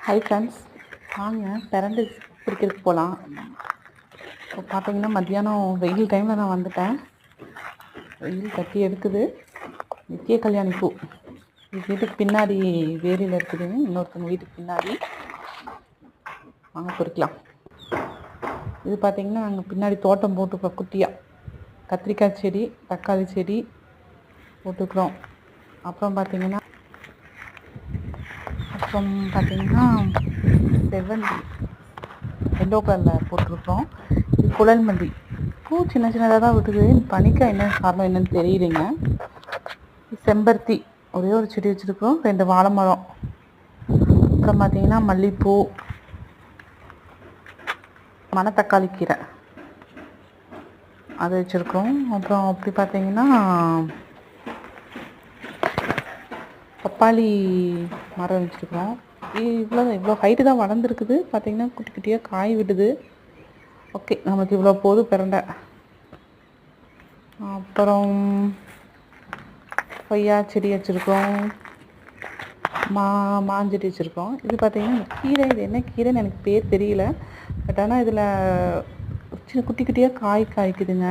Hi friends, வாங்க பிரண்டு பிடிக்கிறதுக்கு போகலாம். இப்போ பார்த்தீங்கன்னா மத்தியானம் வெயில் டைமில் நான் வந்துட்டேன். வெயில் கட்டி எடுக்குது. நித்திய கல்யாணி பூ வீட்டுக்கு பின்னாடி வேலியில் இருக்குதுங்க, இன்னொருத்தவங்க வீட்டுக்கு பின்னாடி. வாங்க பொறிக்கலாம். இது பார்த்தீங்கன்னா நாங்கள் பின்னாடி தோட்டம் போட்டுக்கிறோம். குட்டியாக கத்திரிக்காய் செடி, தக்காளி செடி போட்டுக்கிறோம். அப்புறம் பார்த்தீங்கன்னா செவ்வந்தி எல்லோ கலரில் போட்டிருக்கோம். இது குழல் மல்லி பூ சின்ன சின்னதாக தான் விட்டுது. பனிக்காய் என்ன காரணம் என்னன்னு தெரியலைங்க. செம்பருத்தி ஒரே ஒரு செடி வச்சுருக்கோம். 2 வாழை மரம். அப்புறம் பார்த்தீங்கன்னா மல்லிகைப்பூ, மணத்தக்காளி கீரை அது வச்சுருக்கோம். அப்புறம் அப்படி பார்த்தீங்கன்னா பப்பாளி மரம் வச்சுருக்கோம். இவ்வளோ ஹைட்டு தான் வளர்ந்துருக்குது. பார்த்திங்கன்னா குட்டி குட்டியாக காய் விடுது. ஓகே, நமக்கு இவ்வளோ போதும் பிரண்டை. அப்புறம் கொய்யா செடி வச்சுருக்கோம், மாஞ்செடி வச்சுருக்கோம். இது பார்த்திங்கன்னா கீரை, இது என்ன கீரைன்னு எனக்கு பேர் தெரியல. பட் ஆனால் இதில் சின்ன குட்டி குட்டியாக காய்க்குதுங்க.